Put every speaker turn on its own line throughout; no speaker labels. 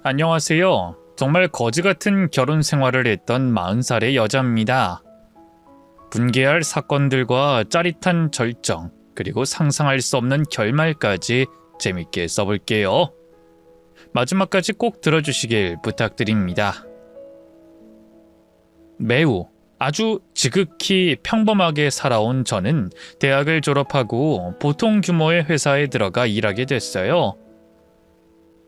안녕하세요. 정말 거지 같은 결혼 생활을 했던 40살의 여자입니다. 분개할 사건들과 짜릿한 절정, 그리고 상상할 수 없는 결말까지 재밌게 써볼게요. 마지막까지 꼭 들어주시길 부탁드립니다. 아주 지극히 평범하게 살아온 저는 대학을 졸업하고 보통 규모의 회사에 들어가 일하게 됐어요.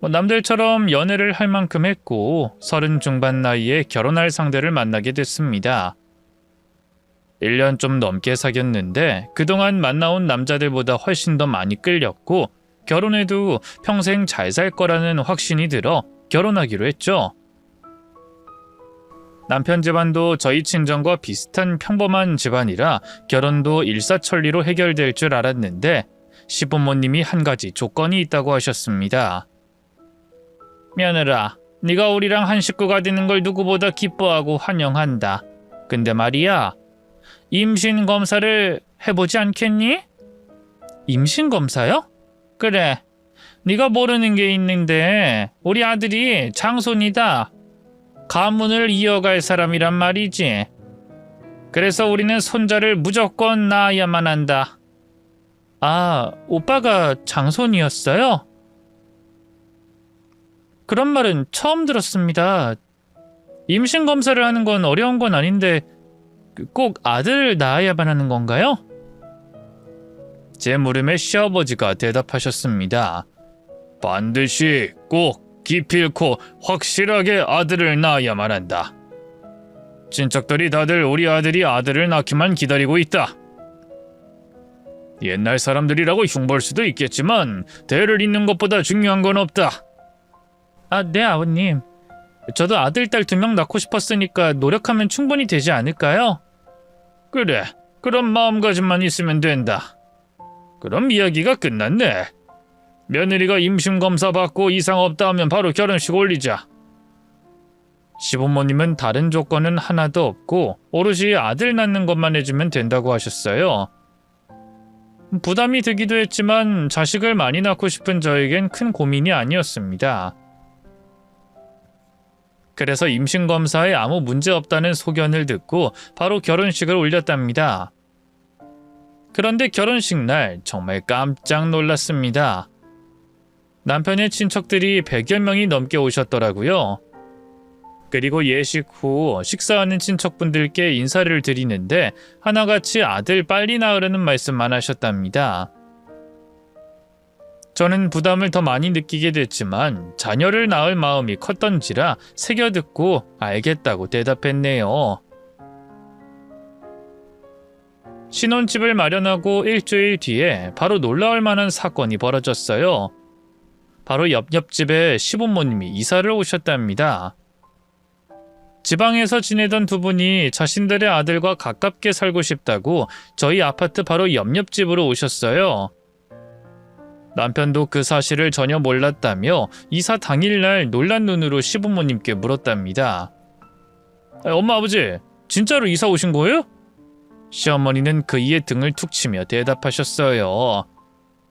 남들처럼 연애를 할 만큼 했고 30 중반 나이에 결혼할 상대를 만나게 됐습니다. 1년 좀 넘게 사귀었는데 그동안 만나온 남자들보다 훨씬 더 많이 끌렸고 결혼해도 평생 잘 살 거라는 확신이 들어 결혼하기로 했죠. 남편 집안도 저희 친정과 비슷한 평범한 집안이라 결혼도 일사천리로 해결될 줄 알았는데 시부모님이 한 가지 조건이 있다고 하셨습니다. 며느라, 네가 우리랑 한 식구가 되는 걸 누구보다 기뻐하고 환영한다. 근데 말이야, 임신 검사를 해보지 않겠니? 임신 검사요? 그래, 네가 모르는 게 있는데 우리 아들이 장손이다. 가문을 이어갈 사람이란 말이지. 그래서 우리는 손자를 무조건 낳아야만 한다. 아, 오빠가 장손이었어요? 그런 말은 처음 들었습니다. 임신 검사를 하는 건 어려운 건 아닌데 꼭 아들을 낳아야만 하는 건가요? 제 물음에 시아버지가 대답하셨습니다. 반드시 꼭 기필코 확실하게 아들을 낳아야만 한다. 친척들이 다들 우리 아들이 아들을 낳기만 기다리고 있다. 옛날 사람들이라고 흉볼 수도 있겠지만 대를 잇는 것보다 중요한 건 없다. 아, 네 아버님. 저도 아들, 딸 2명 낳고 싶었으니까 노력하면 충분히 되지 않을까요? 그래, 그런 마음가짐만 있으면 된다. 그럼 이야기가 끝났네. 며느리가 임신검사 받고 이상 없다 하면 바로 결혼식 올리자. 시부모님은 다른 조건은 하나도 없고 오롯이 아들 낳는 것만 해주면 된다고 하셨어요. 부담이 되기도 했지만 자식을 많이 낳고 싶은 저에겐 큰 고민이 아니었습니다. 그래서 임신검사에 아무 문제 없다는 소견을 듣고 바로 결혼식을 올렸답니다. 그런데 결혼식 날 정말 깜짝 놀랐습니다. 남편의 친척들이 100여 명이 넘게 오셨더라고요. 그리고 예식 후 식사하는 친척분들께 인사를 드리는데 하나같이 아들 빨리 낳으라는 말씀만 하셨답니다. 저는 부담을 더 많이 느끼게 됐지만 자녀를 낳을 마음이 컸던지라 새겨듣고 알겠다고 대답했네요. 신혼집을 마련하고 일주일 뒤에 바로 놀라울 만한 사건이 벌어졌어요. 바로 옆집에 시부모님이 이사를 오셨답니다. 지방에서 지내던 두 분이 자신들의 아들과 가깝게 살고 싶다고 저희 아파트 바로 옆집으로 오셨어요. 남편도 그 사실을 전혀 몰랐다며 이사 당일날 놀란 눈으로 시부모님께 물었답니다. 엄마, 아버지, 진짜로 이사 오신 거예요? 시어머니는 그이의 등을 툭 치며 대답하셨어요.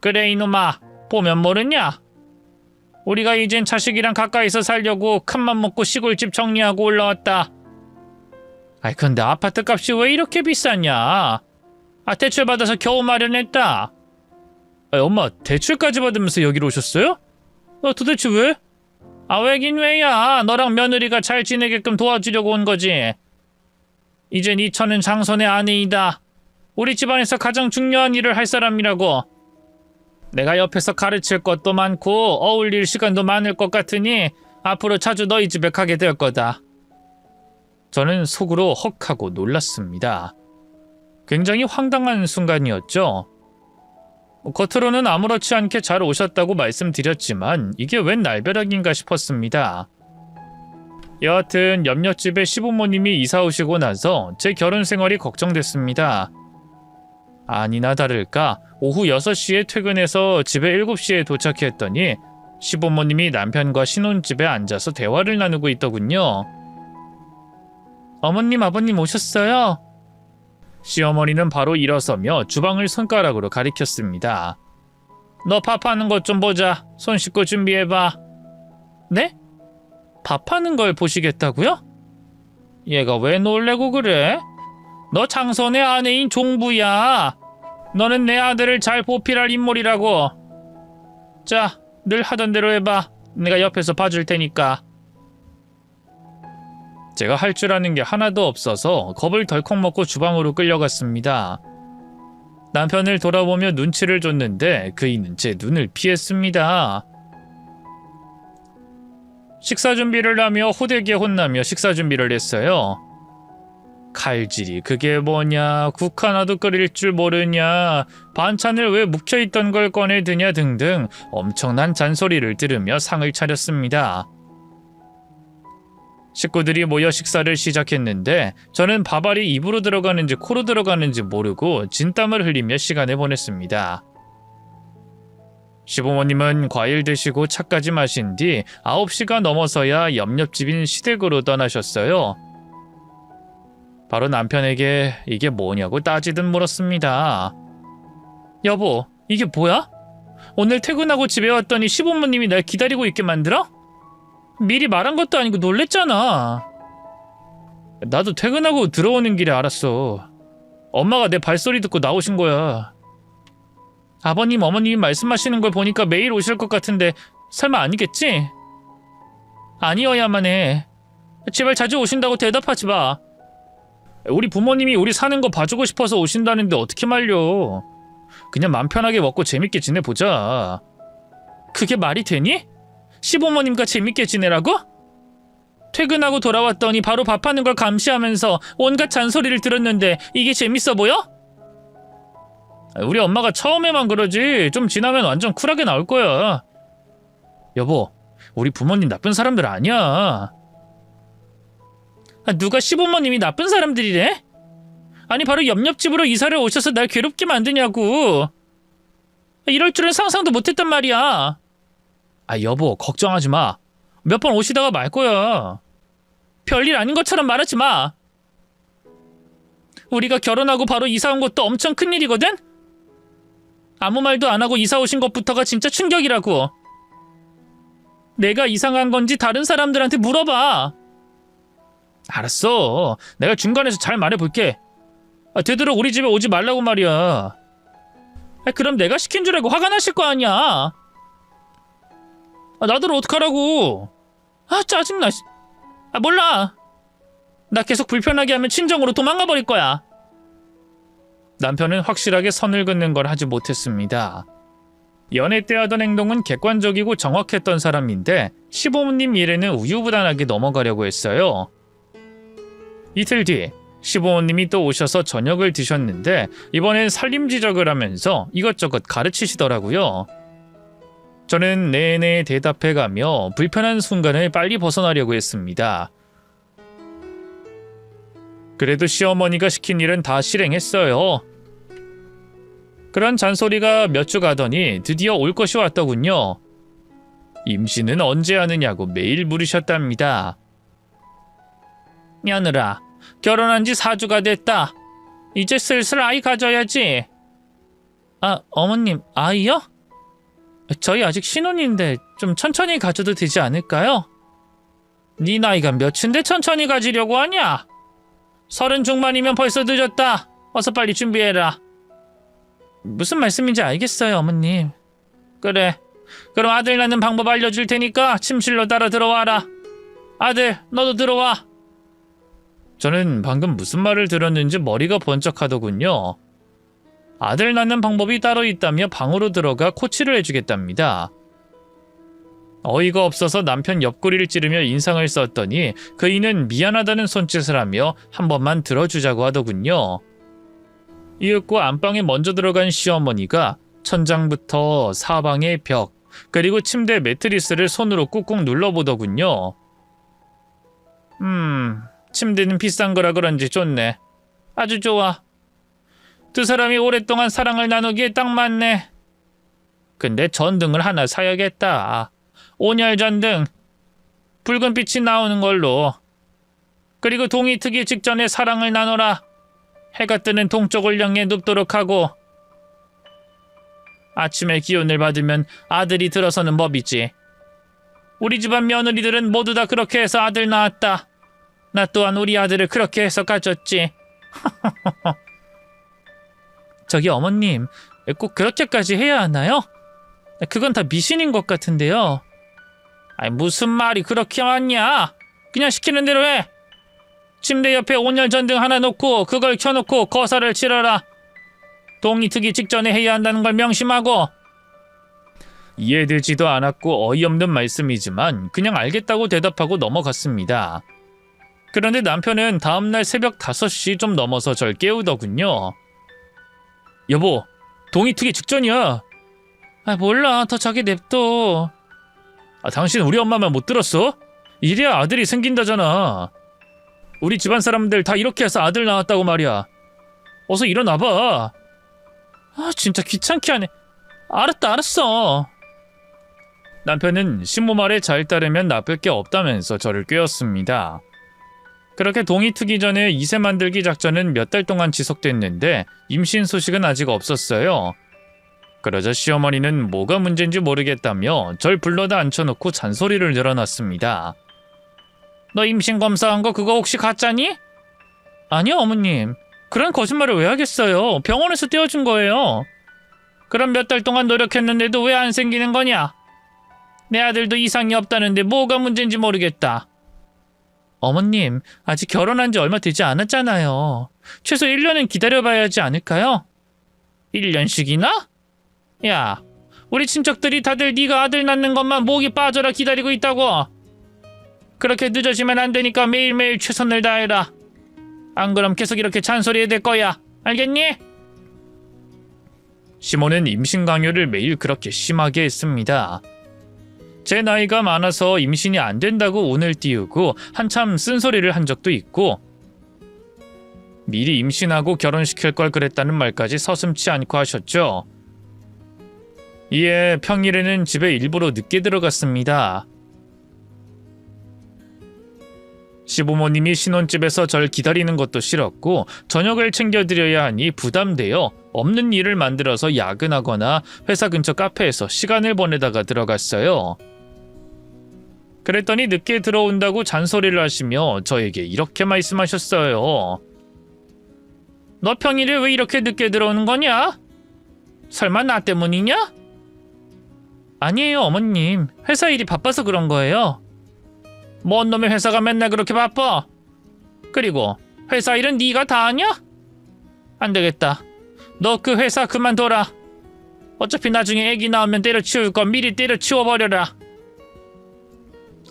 그래 이놈아, 보면 모르냐? 우리가 이젠 자식이랑 가까이서 살려고 큰맘 먹고 시골집 정리하고 올라왔다. 아이 근데 아파트 값이 왜 이렇게 비싸냐? 대출 받아서 겨우 마련했다. 엄마, 대출까지 받으면서 여기로 오셨어요? 도대체 왜? 왜긴 왜야. 너랑 며느리가 잘 지내게끔 도와주려고 온 거지. 이젠 이천은 장손의 아내이다. 우리 집안에서 가장 중요한 일을 할 사람이라고. 내가 옆에서 가르칠 것도 많고 어울릴 시간도 많을 것 같으니 앞으로 자주 너희 집에 가게 될 거다. 저는 속으로 헉하고 놀랐습니다. 굉장히 황당한 순간이었죠. 겉으로는 아무렇지 않게 잘 오셨다고 말씀드렸지만 이게 웬 날벼락인가 싶었습니다. 여하튼 옆집에 시부모님이 이사 오시고 나서 제 결혼 생활이 걱정됐습니다. 아니나 다를까 오후 6시에 퇴근해서 집에 7시에 도착했더니 시부모님이 남편과 신혼집에 앉아서 대화를 나누고 있더군요. 어머님, 아버님 오셨어요? 시어머니는 바로 일어서며 주방을 손가락으로 가리켰습니다. 너 밥하는 것 좀 보자. 손 씻고 준비해봐. 네? 밥하는 걸 보시겠다고요? 얘가 왜 놀래고 그래? 너 장선의 아내인 종부야. 너는 내 아들을 잘 보필할 인물이라고. 자, 늘 하던 대로 해봐. 내가 옆에서 봐줄 테니까. 제가 할 줄 아는 게 하나도 없어서 겁을 덜컥 먹고 주방으로 끌려갔습니다. 남편을 돌아보며 눈치를 줬는데 그이는 제 눈을 피했습니다. 식사 준비를 하며 호되게 혼나며 식사 준비를 했어요. 칼질이 그게 뭐냐, 국 하나도 끓일 줄 모르냐, 반찬을 왜 묵혀있던 걸 꺼내드냐 등등 엄청난 잔소리를 들으며 상을 차렸습니다. 식구들이 모여 식사를 시작했는데 저는 밥알이 입으로 들어가는지 코로 들어가는지 모르고 진땀을 흘리며 시간을 보냈습니다. 시부모님은 과일 드시고 차까지 마신 뒤 9시가 넘어서야 옆집인 시댁으로 떠나셨어요. 바로 남편에게 이게 뭐냐고 따지듯 물었습니다. 여보, 이게 뭐야? 오늘 퇴근하고 집에 왔더니 시부모님이 날 기다리고 있게 만들어? 미리 말한 것도 아니고 놀랬잖아. 나도 퇴근하고 들어오는 길에 알았어. 엄마가 내 발소리 듣고 나오신 거야. 아버님, 어머님이 말씀하시는 걸 보니까 매일 오실 것 같은데 설마 아니겠지? 아니어야만 해. 제발 자주 오신다고 대답하지 마. 우리 부모님이 우리 사는 거 봐주고 싶어서 오신다는데 어떻게 말려. 그냥 맘 편하게 먹고 재밌게 지내보자. 그게 말이 되니? 시부모님과 재밌게 지내라고? 퇴근하고 돌아왔더니 바로 밥하는 걸 감시하면서 온갖 잔소리를 들었는데 이게 재밌어 보여? 우리 엄마가 처음에만 그러지 좀 지나면 완전 쿨하게 나올 거야. 여보, 우리 부모님 나쁜 사람들 아니야. 누가 시부모님이 나쁜 사람들이래? 아니 바로 옆집으로 이사를 오셔서 날 괴롭게 만드냐고. 이럴 줄은 상상도 못했단 말이야. 여보, 걱정하지 마. 몇 번 오시다가 말 거야. 별일 아닌 것처럼 말하지 마. 우리가 결혼하고 바로 이사 온 것도 엄청 큰일이거든? 아무 말도 안 하고 이사 오신 것부터가 진짜 충격이라고. 내가 이상한 건지 다른 사람들한테 물어봐. 알았어. 내가 중간에서 잘 말해볼게. 되도록 우리 집에 오지 말라고 말이야. 그럼 내가 시킨 줄 알고 화가 나실 거 아니야. 나들 어떡하라고. 짜증나. 몰라. 나 계속 불편하게 하면 친정으로 도망가 버릴 거야. 남편은 확실하게 선을 긋는 걸 하지 못했습니다. 연애 때 하던 행동은 객관적이고 정확했던 사람인데 시부모님 일에는 우유부단하게 넘어가려고 했어요. 이틀 뒤 시부모님이 또 오셔서 저녁을 드셨는데 이번엔 살림지적을 하면서 이것저것 가르치시더라고요. 저는 내내 대답해가며 불편한 순간을 빨리 벗어나려고 했습니다. 그래도 시어머니가 시킨 일은 다 실행했어요. 그런 잔소리가 몇 주 가더니 드디어 올 것이 왔더군요. 임신은 언제 하느냐고 매일 물으셨답니다. 며느라, 결혼한 지 4주가 됐다. 이제 슬슬 아이 가져야지. 어머님, 아이요? 저희 아직 신혼인데 좀 천천히 가져도 되지 않을까요? 네 나이가 몇인데 천천히 가지려고 하냐? 30 중반이면 벌써 늦었다. 어서 빨리 준비해라. 무슨 말씀인지 알겠어요, 어머님. 그래. 그럼 아들 낳는 방법 알려줄 테니까 침실로 따라 들어와라. 아들, 너도 들어와. 저는 방금 무슨 말을 들었는지 머리가 번쩍하더군요. 아들 낳는 방법이 따로 있다며 방으로 들어가 코치를 해주겠답니다. 어이가 없어서 남편 옆구리를 찌르며 인상을 썼더니 그이는 미안하다는 손짓을 하며 한 번만 들어주자고 하더군요. 이윽고 안방에 먼저 들어간 시어머니가 천장부터 사방의 벽 그리고 침대 매트리스를 손으로 꾹꾹 눌러보더군요. 침대는 비싼 거라 그런지 좋네. 아주 좋아. 두 사람이 오랫동안 사랑을 나누기에 딱 맞네. 근데 전등을 하나 사야겠다. 온열 전등. 붉은 빛이 나오는 걸로. 그리고 동이 트기 직전에 사랑을 나눠라. 해가 뜨는 동쪽을 향해 눕도록 하고. 아침에 기운을 받으면 아들이 들어서는 법이지. 우리 집안 며느리들은 모두 다 그렇게 해서 아들 낳았다. 나 또한 우리 아들을 그렇게 해서 가졌지. 저기 어머님, 꼭 그렇게까지 해야 하나요? 그건 다 미신인 것 같은데요. 아니 무슨 말이 그렇게 많냐? 그냥 시키는 대로 해. 침대 옆에 온열 전등 하나 놓고 그걸 켜놓고 거사를 치러라. 동이 트기 직전에 해야 한다는 걸 명심하고. 이해되지도 않았고 어이없는 말씀이지만 그냥 알겠다고 대답하고 넘어갔습니다. 그런데 남편은 다음날 새벽 5시 좀 넘어서 절 깨우더군요. 여보, 동이 트기 직전이야. 아 몰라, 더 자기 냅둬. 아 당신 우리 엄마만 못 들었어? 이래야 아들이 생긴다잖아. 우리 집안 사람들 다 이렇게 해서 아들 낳았다고 말이야. 어서 일어나봐. 아 진짜 귀찮게 하네. 알았어. 남편은 신부 말에 잘 따르면 나쁠 게 없다면서 저를 꿰었습니다. 그렇게 동이 트기 전에 이세 만들기 작전은 몇 달 동안 지속됐는데 임신 소식은 아직 없었어요. 그러자 시어머니는 뭐가 문제인지 모르겠다며 절 불러다 앉혀놓고 잔소리를 늘어놨습니다. 너 임신 검사한 거 그거 혹시 가짜니? 아니요 어머님. 그런 거짓말을 왜 하겠어요. 병원에서 떼어준 거예요. 그럼 몇 달 동안 노력했는데도 왜 안 생기는 거냐? 내 아들도 이상이 없다는데 뭐가 문제인지 모르겠다. 어머님, 아직 결혼한 지 얼마 되지 않았잖아요. 최소 1년은 기다려봐야 하지 않을까요? 1년씩이나? 야, 우리 친척들이 다들 네가 아들 낳는 것만 목이 빠져라 기다리고 있다고. 그렇게 늦어지면 안 되니까 매일매일 최선을 다해라. 안 그럼 계속 이렇게 잔소리해야 될 거야. 알겠니? 시모는 임신 강요를 매일 그렇게 심하게 했습니다. 제 나이가 많아서 임신이 안 된다고 운을 띄우고 한참 쓴소리를 한 적도 있고 미리 임신하고 결혼시킬 걸 그랬다는 말까지 서슴지 않고 하셨죠. 이에 평일에는 집에 일부러 늦게 들어갔습니다. 시부모님이 신혼집에서 절 기다리는 것도 싫었고 저녁을 챙겨드려야 하니 부담되어 없는 일을 만들어서 야근하거나 회사 근처 카페에서 시간을 보내다가 들어갔어요. 그랬더니 늦게 들어온다고 잔소리를 하시며 저에게 이렇게 말씀하셨어요. 너 평일에 왜 이렇게 늦게 들어오는 거냐? 설마 나 때문이냐? 아니에요 어머님. 회사 일이 바빠서 그런 거예요. 뭔 놈의 회사가 맨날 그렇게 바빠? 그리고 회사 일은 네가 다 하냐? 안 되겠다. 너 그 회사 그만둬라. 어차피 나중에 애기 나오면 때려치울 거 미리 때려치워버려라.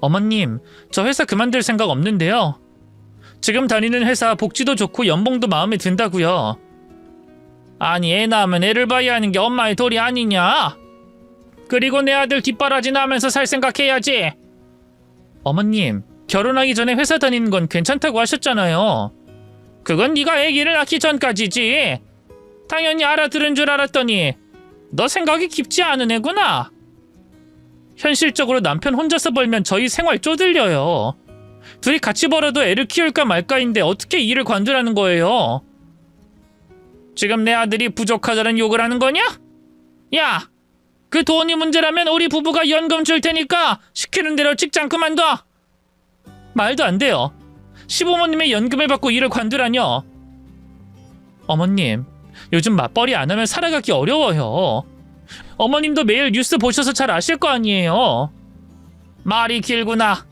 어머님, 저 회사 그만둘 생각 없는데요. 지금 다니는 회사 복지도 좋고 연봉도 마음에 든다고요. 아니 애 낳으면 애를 봐야 하는 게 엄마의 도리 아니냐? 그리고 내 아들 뒷바라지 나면서 살 생각해야지. 어머님, 결혼하기 전에 회사 다니는 건 괜찮다고 하셨잖아요. 그건 네가 아기를 낳기 전까지지. 당연히 알아들은 줄 알았더니 너 생각이 깊지 않은 애구나. 현실적으로 남편 혼자서 벌면 저희 생활 쪼들려요. 둘이 같이 벌어도 애를 키울까 말까인데 어떻게 일을 관두라는 거예요? 지금 내 아들이 부족하다는 욕을 하는 거냐? 야! 그 돈이 문제라면 우리 부부가 연금 줄 테니까 시키는 대로 직장 그만둬. 말도 안 돼요. 시부모님의 연금을 받고 일을 관두라뇨. 어머님, 요즘 맞벌이 안 하면 살아가기 어려워요. 어머님도 매일 뉴스 보셔서 잘 아실 거 아니에요. 말이 길구나.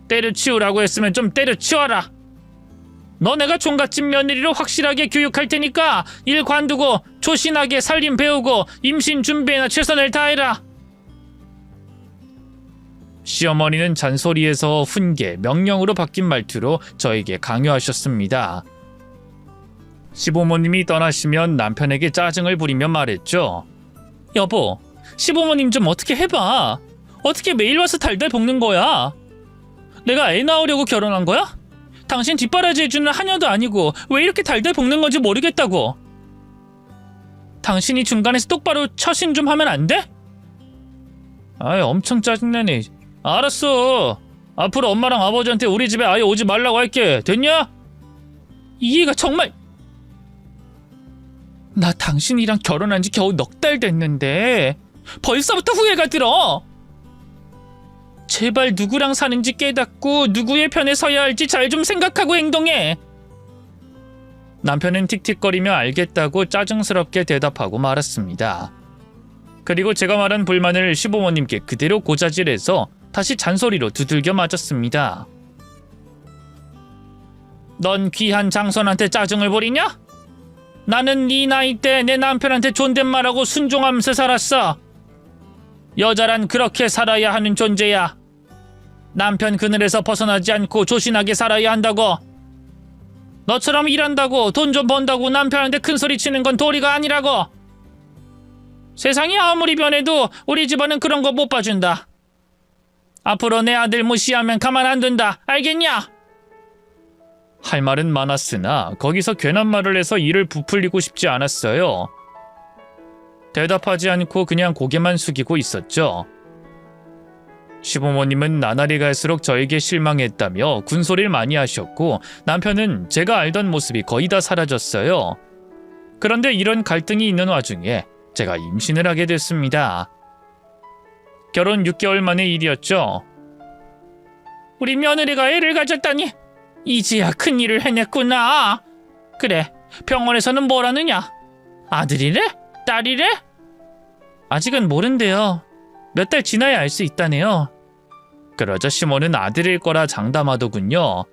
때려치우라고 했으면 좀 때려치워라. 너네가 종갓집 며느리로 확실하게 교육할 테니까 일 관두고 조신하게 살림 배우고 임신 준비에나 최선을 다해라. 시어머니는 잔소리에서 훈계, 명령으로 바뀐 말투로 저에게 강요하셨습니다. 시부모님이 떠나시면 남편에게 짜증을 부리며 말했죠. 여보, 시부모님 좀 어떻게 해봐. 어떻게 매일 와서 달달 볶는 거야? 내가 애 낳으려고 결혼한 거야? 당신 뒷바라지 해주는 하녀도 아니고 왜 이렇게 달달 볶는 건지 모르겠다고. 당신이 중간에서 똑바로 처신 좀 하면 안 돼? 아이 엄청 짜증나네. 알았어. 앞으로 엄마랑 아버지한테 우리 집에 아예 오지 말라고 할게. 됐냐? 이해가 정말... 나 당신이랑 결혼한 지 겨우 넉 달 됐는데 벌써부터 후회가 들어. 제발 누구랑 사는지 깨닫고 누구의 편에 서야 할지 잘 좀 생각하고 행동해. 남편은 틱틱거리며 알겠다고 짜증스럽게 대답하고 말았습니다. 그리고 제가 말한 불만을 시부모님께 그대로 고자질해서 다시 잔소리로 두들겨 맞았습니다. 넌 귀한 장손한테 짜증을 부리냐? 나는 네 나이 때 내 남편한테 존댓말하고 순종하면서 살았어. 여자란 그렇게 살아야 하는 존재야. 남편 그늘에서 벗어나지 않고 조신하게 살아야 한다고. 너처럼 일한다고 돈 좀 번다고 남편한테 큰소리 치는 건 도리가 아니라고. 세상이 아무리 변해도 우리 집안은 그런 거 못 봐준다. 앞으로 내 아들 무시하면 가만 안 둔다. 알겠냐? 할 말은 많았으나 거기서 괜한 말을 해서 일을 부풀리고 싶지 않았어요. 대답하지 않고 그냥 고개만 숙이고 있었죠. 시부모님은 나날이 갈수록 저에게 실망했다며 군소리를 많이 하셨고 남편은 제가 알던 모습이 거의 다 사라졌어요. 그런데 이런 갈등이 있는 와중에 제가 임신을 하게 됐습니다. 결혼 6개월 만의 일이었죠. 우리 며느리가 애를 가졌다니 이제야 큰일을 해냈구나. 그래, 병원에서는 뭐라느냐? 아들이래? 딸이래? 아직은 모른대요. 몇 달 지나야 알 수 있다네요. 그러자 시모는 아들일 거라 장담하더군요.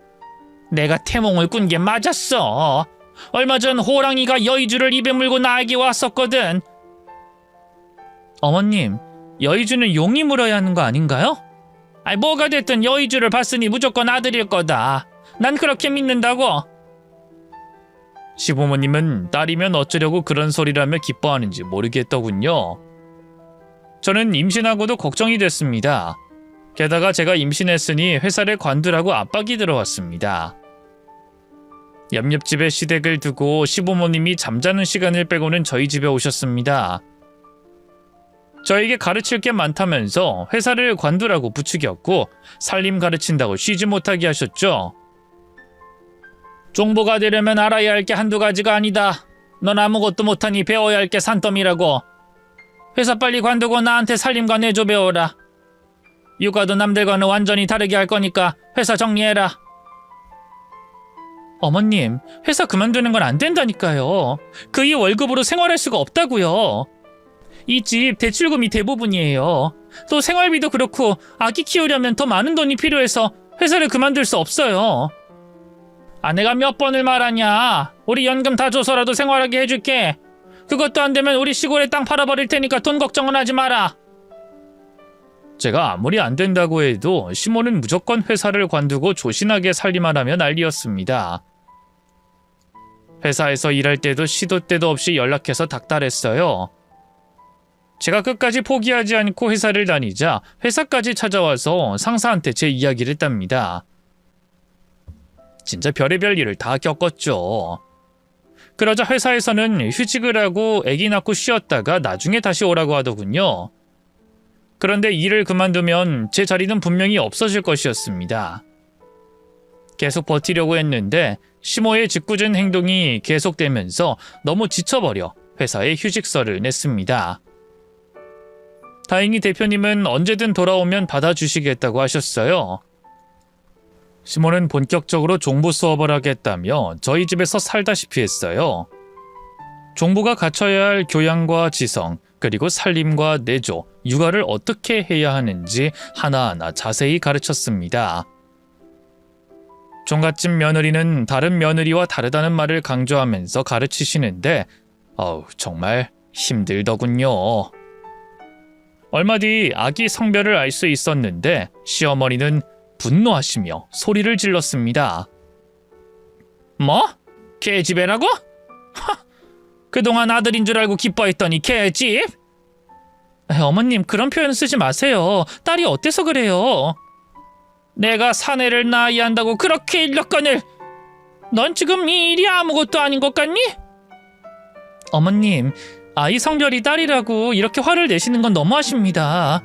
내가 태몽을 꾼 게 맞았어. 얼마 전 호랑이가 여의주를 입에 물고 나에게 왔었거든. 어머님, 여의주는 용이 물어야 하는 거 아닌가요? 아이, 뭐가 됐든 여의주를 봤으니 무조건 아들일 거다. 난 그렇게 믿는다고. 시부모님은 딸이면 어쩌려고 그런 소리라며 기뻐하는지 모르겠더군요. 저는 임신하고도 걱정이 됐습니다. 게다가 제가 임신했으니 회사를 관두라고 압박이 들어왔습니다. 옆집에 시댁을 두고 시부모님이 잠자는 시간을 빼고는 저희 집에 오셨습니다. 저에게 가르칠 게 많다면서 회사를 관두라고 부추겼고 살림 가르친다고 쉬지 못하게 하셨죠. 종보가 되려면 알아야 할 게 한두 가지가 아니다. 넌 아무것도 못하니 배워야 할 게 산더미라고. 회사 빨리 관두고 나한테 살림과 내조 배워라. 육아도 남들과는 완전히 다르게 할 거니까 회사 정리해라. 어머님, 회사 그만두는 건 안 된다니까요. 그 이 월급으로 생활할 수가 없다고요. 이 집 대출금이 대부분이에요. 또 생활비도 그렇고 아기 키우려면 더 많은 돈이 필요해서 회사를 그만둘 수 없어요. 아내가 몇 번을 말하냐. 우리 연금 다 줘서라도 생활하게 해줄게. 그것도 안 되면 우리 시골에 땅 팔아버릴 테니까 돈 걱정은 하지 마라. 제가 아무리 안 된다고 해도 시모는 무조건 회사를 관두고 조신하게 살림하라며 난리였습니다. 회사에서 일할 때도 시도 때도 없이 연락해서 닥달했어요. 제가 끝까지 포기하지 않고 회사를 다니자 회사까지 찾아와서 상사한테 제 이야기를 했답니다. 진짜 별의별 일을 다 겪었죠. 그러자 회사에서는 휴직을 하고 아기 낳고 쉬었다가 나중에 다시 오라고 하더군요. 그런데 일을 그만두면 제 자리는 분명히 없어질 것이었습니다. 계속 버티려고 했는데 시모의 짓궂은 행동이 계속되면서 너무 지쳐버려 회사에 휴직서를 냈습니다. 다행히 대표님은 언제든 돌아오면 받아주시겠다고 하셨어요. 시모는 본격적으로 종부 수업을 하겠다며 저희 집에서 살다시피 했어요. 종부가 갖춰야 할 교양과 지성, 그리고 살림과 내조, 육아를 어떻게 해야 하는지 하나하나 자세히 가르쳤습니다. 종갓집 며느리는 다른 며느리와 다르다는 말을 강조하면서 가르치시는데 정말 힘들더군요. 얼마 뒤 아기 성별을 알 수 있었는데 시어머니는 분노하시며 소리를 질렀습니다. 뭐? 개집애라고? 그동안 아들인 줄 알고 기뻐했더니 개집? 어머님, 그런 표현 쓰지 마세요. 딸이 어때서 그래요? 내가 사내를 낳아야 한다고 그렇게 일렀거늘. 넌 지금 이 일이 아무것도 아닌 것 같니? 어머님, 아이 성별이 딸이라고 이렇게 화를 내시는 건 너무하십니다.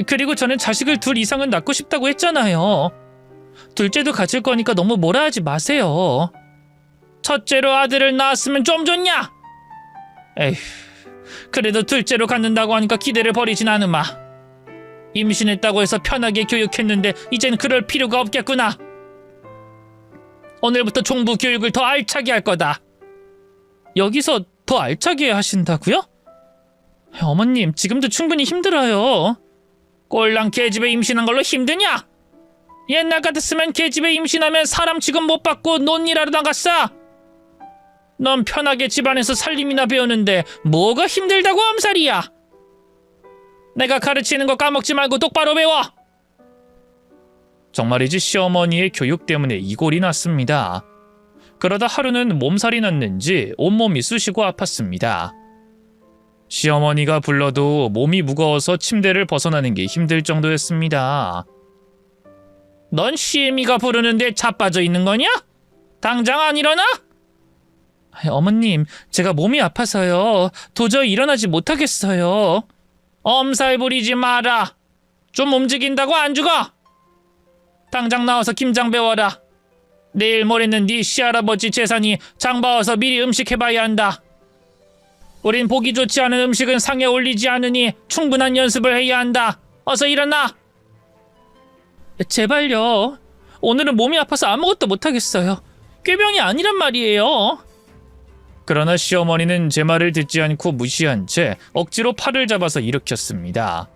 그리고 저는 자식을 둘 이상은 낳고 싶다고 했잖아요. 둘째도 가질 거니까 너무 뭐라 하지 마세요. 첫째로 아들을 낳았으면 좀 좋냐? 에휴, 그래도 둘째로 갖는다고 하니까 기대를 버리진 않으마. 임신했다고 해서 편하게 교육했는데 이젠 그럴 필요가 없겠구나. 오늘부터 종부 교육을 더 알차게 할 거다. 여기서 더 알차게 하신다고요? 어머님, 지금도 충분히 힘들어요. 꼴랑 계집애 임신한 걸로 힘드냐? 옛날 같았으면 계집애 임신하면 사람 취급 못 받고 논일하러 나갔어. 넌 편하게 집안에서 살림이나 배우는데 뭐가 힘들다고 엄살이야. 내가 가르치는 거 까먹지 말고 똑바로 배워. 정말이지 시어머니의 교육 때문에 이골이 났습니다. 그러다 하루는 몸살이 났는지 온몸이 쑤시고 아팠습니다. 시어머니가 불러도 몸이 무거워서 침대를 벗어나는 게 힘들 정도였습니다. 넌 시애미가 부르는데 자빠져 있는 거냐? 당장 안 일어나? 어머님, 제가 몸이 아파서요. 도저히 일어나지 못하겠어요. 엄살 부리지 마라. 좀 움직인다고 안 죽어. 당장 나와서 김장 배워라. 내일 모레는 네 시할아버지 재산이 장 봐와서 미리 음식해봐야 한다. 우린 보기 좋지 않은 음식은 상에 올리지 않으니 충분한 연습을 해야 한다. 어서 일어나. 제발요. 오늘은 몸이 아파서 아무것도 못하겠어요. 꾀병이 아니란 말이에요. 그러나 시어머니는 제 말을 듣지 않고 무시한 채 억지로 팔을 잡아서 일으켰습니다.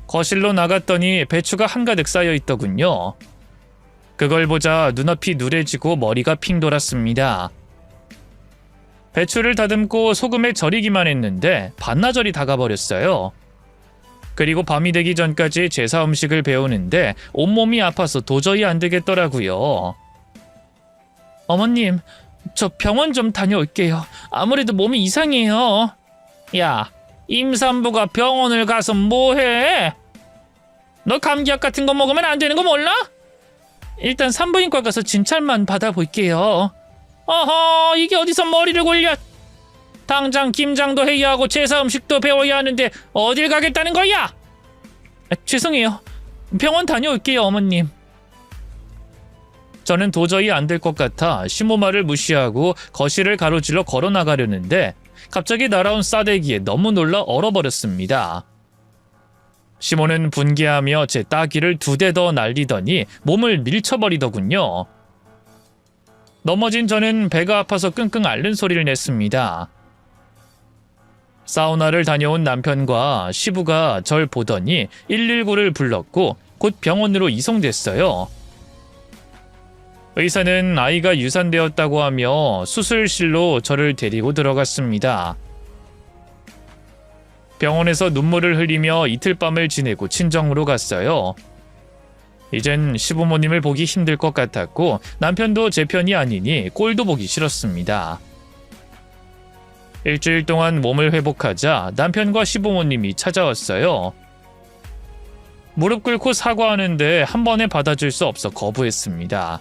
거실로 나갔더니 배추가 한가득 쌓여 있더군요. 그걸 보자 눈앞이 누래지고 머리가 핑 돌았습니다. 배추를 다듬고 소금에 절이기만 했는데 반나절이 다가버렸어요. 그리고 밤이 되기 전까지 제사 음식을 배우는데 온몸이 아파서 도저히 안 되겠더라고요. 어머님, 저 병원 좀 다녀올게요. 아무래도 몸이 이상해요. 야, 임산부가 병원을 가서 뭐해? 너 감기약 같은 거 먹으면 안 되는 거 몰라? 일단 산부인과 가서 진찰만 받아볼게요. 어허, 이게 어디서 머리를 굴려. 당장 김장도 해야 하고 제사 음식도 배워야 하는데 어딜 가겠다는 거야? 죄송해요. 병원 다녀올게요, 어머님. 저는 도저히 안 될 것 같아 시모마를 무시하고 거실을 가로질러 걸어 나가려는데 갑자기 날아온 싸대기에 너무 놀라 얼어버렸습니다. 시모는 분개하며 제 따귀를 2대 더 날리더니 몸을 밀쳐버리더군요. 넘어진 저는 배가 아파서 끙끙 앓는 소리를 냈습니다. 사우나를 다녀온 남편과 시부가 절 보더니 119를 불렀고 곧 병원으로 이송됐어요. 의사는 아이가 유산되었다고 하며 수술실로 저를 데리고 들어갔습니다. 병원에서 눈물을 흘리며 이틀 밤을 지내고 친정으로 갔어요. 이젠 시부모님을 보기 힘들 것 같았고 남편도 제 편이 아니니 꼴도 보기 싫었습니다. 일주일 동안 몸을 회복하자 남편과 시부모님이 찾아왔어요. 무릎 꿇고 사과하는데 한 번에 받아줄 수 없어 거부했습니다.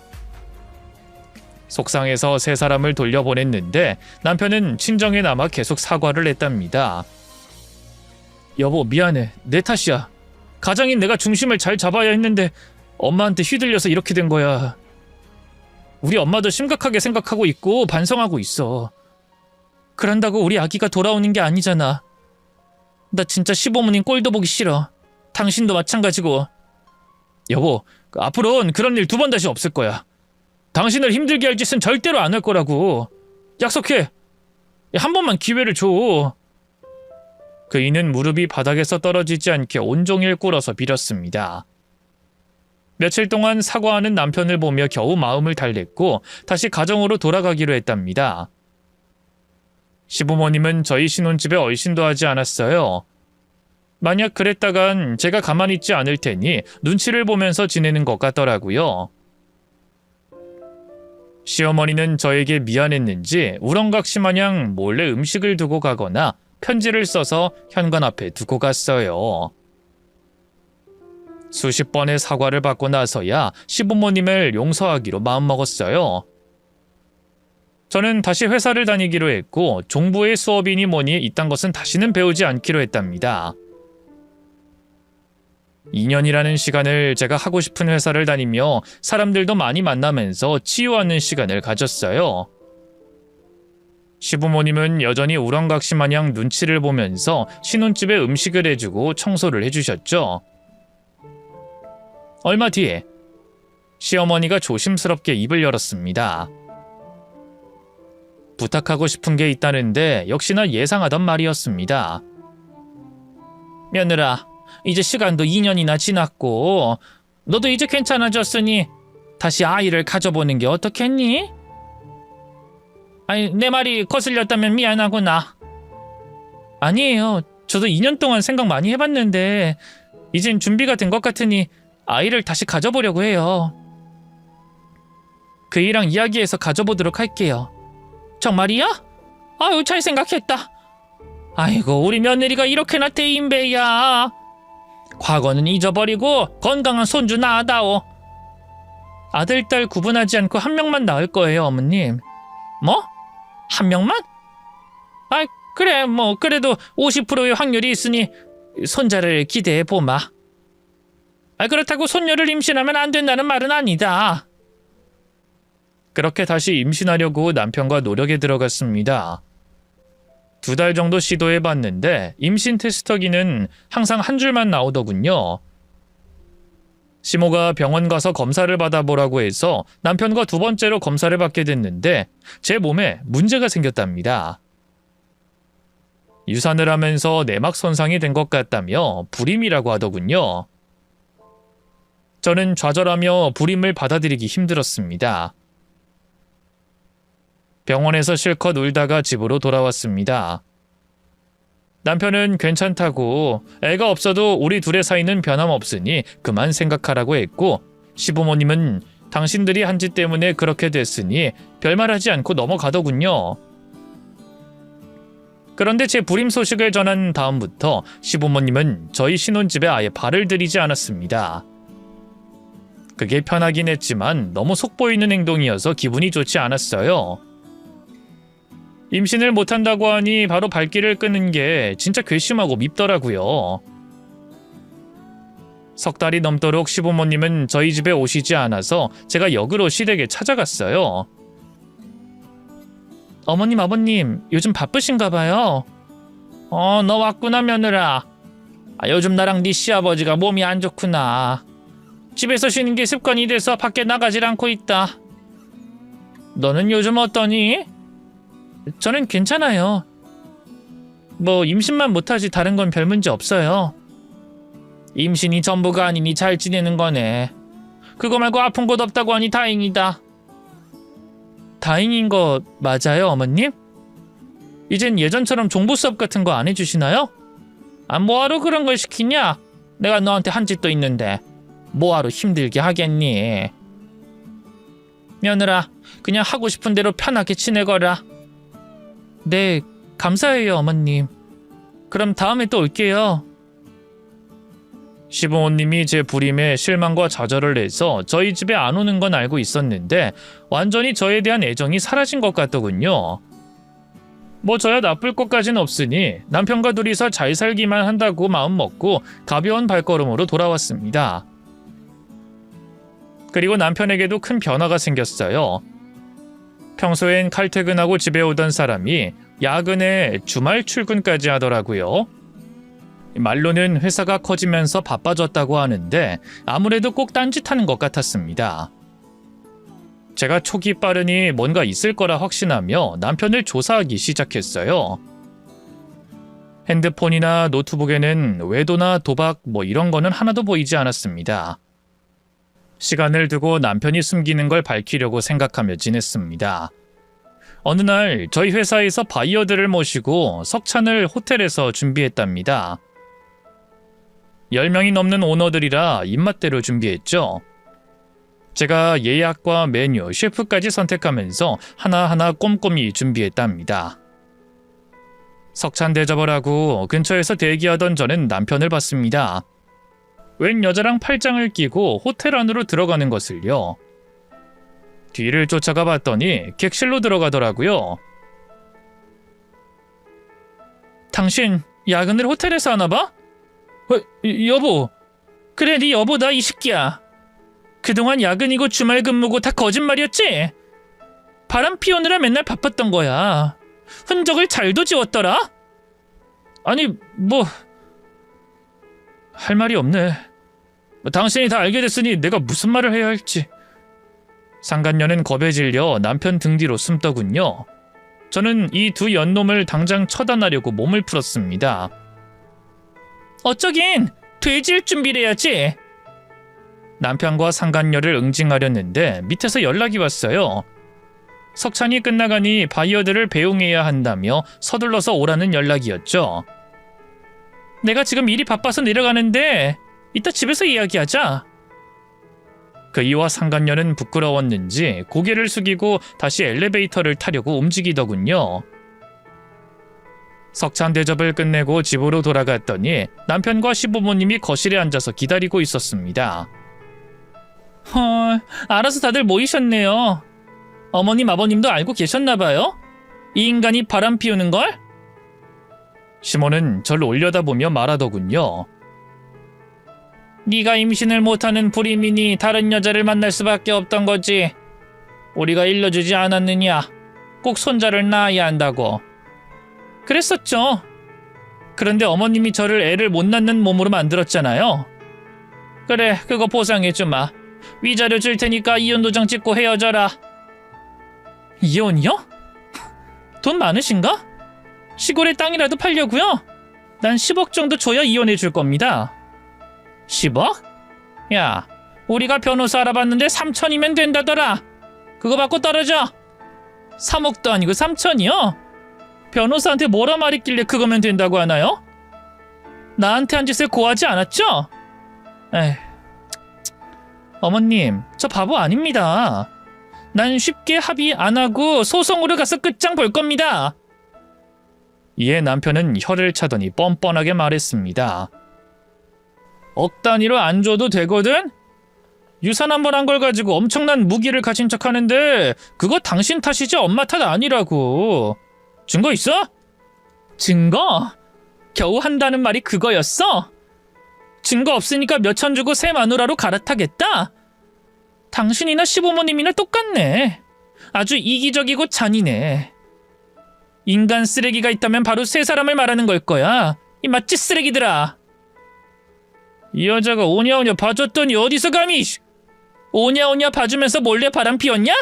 속상해서 3사람을 돌려보냈는데 남편은 친정에 남아 계속 사과를 했답니다. 여보, 미안해. 내 탓이야. 가장인 내가 중심을 잘 잡아야 했는데 엄마한테 휘둘려서 이렇게 된 거야. 우리 엄마도 심각하게 생각하고 있고 반성하고 있어. 그런다고 우리 아기가 돌아오는 게 아니잖아. 나 진짜 시부모님 꼴도 보기 싫어. 당신도 마찬가지고. 여보, 앞으로는 그런 일 2번 다시 없을 거야. 당신을 힘들게 할 짓은 절대로 안 할 거라고. 약속해. 한 번만 기회를 줘. 그이는 무릎이 바닥에서 떨어지지 않게 온종일 꿇어서 빌었습니다. 며칠 동안 사과하는 남편을 보며 겨우 마음을 달랬고 다시 가정으로 돌아가기로 했답니다. 시부모님은 저희 신혼집에 얼씬도 하지 않았어요. 만약 그랬다간 제가 가만히 있지 않을 테니 눈치를 보면서 지내는 것 같더라고요. 시어머니는 저에게 미안했는지 우렁각시마냥 몰래 음식을 두고 가거나 편지를 써서 현관 앞에 두고 갔어요. 수십 번의 사과를 받고 나서야 시부모님을 용서하기로 마음먹었어요. 저는 다시 회사를 다니기로 했고 종부의 수업이니 뭐니 이딴 것은 다시는 배우지 않기로 했답니다. 2년이라는 시간을 제가 하고 싶은 회사를 다니며 사람들도 많이 만나면서 치유하는 시간을 가졌어요. 시부모님은 여전히 우렁각시 마냥 눈치를 보면서 신혼집에 음식을 해주고 청소를 해주셨죠. 얼마 뒤에 시어머니가 조심스럽게 입을 열었습니다. 부탁하고 싶은 게 있다는데 역시나 예상하던 말이었습니다. 며느라, 이제 시간도 2년이나 지났고 너도 이제 괜찮아졌으니 다시 아이를 가져보는 게 어떻겠니? 아니, 내 말이 거슬렸다면 미안하구나. 아니에요. 저도 2년 동안 생각 많이 해봤는데 이젠 준비가 된 것 같으니 아이를 다시 가져보려고 해요. 그이랑 이야기해서 가져보도록 할게요. 정말이야? 아유, 잘 생각했다. 아이고, 우리 며느리가 이렇게나 대인배야. 과거는 잊어버리고 건강한 손주 낳아다오. 아들, 딸 구분하지 않고 한 명만 낳을 거예요, 어머님. 뭐? 한 명만? 아, 그래, 뭐 그래도 50%의 확률이 있으니 손자를 기대해 보마. 아, 그렇다고 손녀를 임신하면 안 된다는 말은 아니다. 그렇게 다시 임신하려고 남편과 노력에 들어갔습니다. 2달 정도 시도해봤는데 임신 테스터기는 항상 한 줄만 나오더군요. 시모가 병원 가서 검사를 받아보라고 해서 남편과 2번째로 검사를 받게 됐는데 제 몸에 문제가 생겼답니다. 유산을 하면서 내막 손상이 된 것 같다며 불임이라고 하더군요. 저는 좌절하며 불임을 받아들이기 힘들었습니다. 병원에서 실컷 울다가 집으로 돌아왔습니다. 남편은 괜찮다고 애가 없어도 우리 둘의 사이는 변함없으니 그만 생각하라고 했고 시부모님은 당신들이 한 짓 때문에 그렇게 됐으니 별말하지 않고 넘어가더군요. 그런데 제 불임 소식을 전한 다음부터 시부모님은 저희 신혼집에 아예 발을 들이지 않았습니다. 그게 편하긴 했지만 너무 속보이는 행동이어서 기분이 좋지 않았어요. 임신을 못한다고 하니 바로 발길을 끄는 게 진짜 괘씸하고 밉더라고요. 석 달이 넘도록 시부모님은 저희 집에 오시지 않아서 제가 역으로 시댁에 찾아갔어요. 어머님, 아버님, 요즘 바쁘신가 봐요. 너 왔구나, 며느라. 요즘 나랑 네 시아버지가 몸이 안 좋구나. 집에서 쉬는 게 습관이 돼서 밖에 나가질 않고 있다. 너는 요즘 어떠니? 저는 괜찮아요. 뭐 임신만 못하지 다른 건 별 문제 없어요. 임신이 전부가 아니니 잘 지내는 거네. 그거 말고 아픈 곳 없다고 하니 다행이다. 다행인 거 맞아요, 어머님? 이젠 예전처럼 종부 수업 같은 거 안 해주시나요? 뭐하러 그런 걸 시키냐? 내가 너한테 한 짓도 있는데 뭐하러 힘들게 하겠니? 며느라, 그냥 하고 싶은 대로 편하게 지내거라. 네, 감사해요, 어머님. 그럼 다음에 또 올게요. 시부모님이 제 불임에 실망과 좌절을 해서 저희 집에 안 오는 건 알고 있었는데 완전히 저에 대한 애정이 사라진 것 같더군요. 뭐 저야 나쁠 것까진 없으니 남편과 둘이서 잘 살기만 한다고 마음먹고 가벼운 발걸음으로 돌아왔습니다. 그리고 남편에게도 큰 변화가 생겼어요. 평소엔 칼퇴근하고 집에 오던 사람이 야근에 주말 출근까지 하더라고요. 말로는 회사가 커지면서 바빠졌다고 하는데 아무래도 꼭 딴짓하는 것 같았습니다. 제가 촉이 빠르니 뭔가 있을 거라 확신하며 남편을 조사하기 시작했어요. 핸드폰이나 노트북에는 외도나 도박 이런 거는 하나도 보이지 않았습니다. 시간을 두고 남편이 숨기는 걸 밝히려고 생각하며 지냈습니다. 어느 날 저희 회사에서 바이어들을 모시고 석찬을 호텔에서 준비했답니다. 10명이 넘는 오너들이라 입맛대로 준비했죠. 제가 예약과 메뉴, 셰프까지 선택하면서 하나하나 꼼꼼히 준비했답니다. 석찬 대접을 하고 근처에서 대기하던 저는 남편을 봤습니다. 웬 여자랑 팔짱을 끼고 호텔 안으로 들어가는 것을요. 뒤를 쫓아가 봤더니 객실로 들어가더라고요. 당신 야근을 호텔에서 하나 봐? 여보. 그래, 네 여보다, 이 새끼야. 그동안 야근이고 주말 근무고 다 거짓말이었지? 바람 피우느라 맨날 바빴던 거야. 흔적을 잘도 지웠더라? 아니, 뭐... 할 말이 없네. 당신이 다 알게 됐으니 내가 무슨 말을 해야 할지. 상간녀는 겁에 질려 남편 등 뒤로 숨더군요. 저는 이 두 연놈을 당장 처단하려고 몸을 풀었습니다. 어쩌긴 돼지일 준비를 해야지. 남편과 상간녀를 응징하려는데 밑에서 연락이 왔어요. 석찬이 끝나가니 바이어들을 배웅해야 한다며 서둘러서 오라는 연락이었죠. 내가 지금 일이 바빠서 내려가는데 이따 집에서 이야기하자. 그이와 상간녀는 부끄러웠는지 고개를 숙이고 다시 엘리베이터를 타려고 움직이더군요. 석찬 대접을 끝내고 집으로 돌아갔더니 남편과 시부모님이 거실에 앉아서 기다리고 있었습니다. 헐, 알아서 다들 모이셨네요. 어머님 아버님도 알고 계셨나봐요? 이 인간이 바람 피우는걸? 시모는 절 올려다보며 말하더군요. 네가 임신을 못하는 불임이니 다른 여자를 만날 수밖에 없던 거지. 우리가 일러주지 않았느냐. 꼭 손자를 낳아야 한다고. 그랬었죠. 그런데 어머님이 저를 애를 못 낳는 몸으로 만들었잖아요. 그래, 그거 보상해주마. 위자료 줄 테니까 이혼 도장 찍고 헤어져라. 이혼이요? 돈 많으신가? 시골에 땅이라도 팔려고요? 난 10억 정도 줘야 이혼해 줄 겁니다. 10억? 야, 우리가 변호사 알아봤는데 3천이면 된다더라. 그거 받고 떨어져. 3억도 아니고 3천이요? 변호사한테 뭐라 말했길래 그거면 된다고 하나요? 나한테 한 짓을 고하지 않았죠? 에이, 어머님, 저 바보 아닙니다. 난 쉽게 합의 안 하고 소송으로 가서 끝장 볼 겁니다. 이에 남편은 혀를 차더니 뻔뻔하게 말했습니다. 억 단위로 안 줘도 되거든? 유산 한 번 한 걸 가지고 엄청난 무기를 가진 척 하는데 그거 당신 탓이지 엄마 탓 아니라고. 증거 있어? 증거? 겨우 한다는 말이 그거였어? 증거 없으니까 몇천 주고 새 마누라로 갈아타겠다? 당신이나 시부모님이나 똑같네. 아주 이기적이고 잔인해. 인간 쓰레기가 있다면 바로 세 사람을 말하는 걸 거야. 이 맛집 쓰레기들아. 이 여자가 오냐오냐 봐줬더니 어디서 감히 오냐오냐 봐주면서 몰래 바람 피웠냐?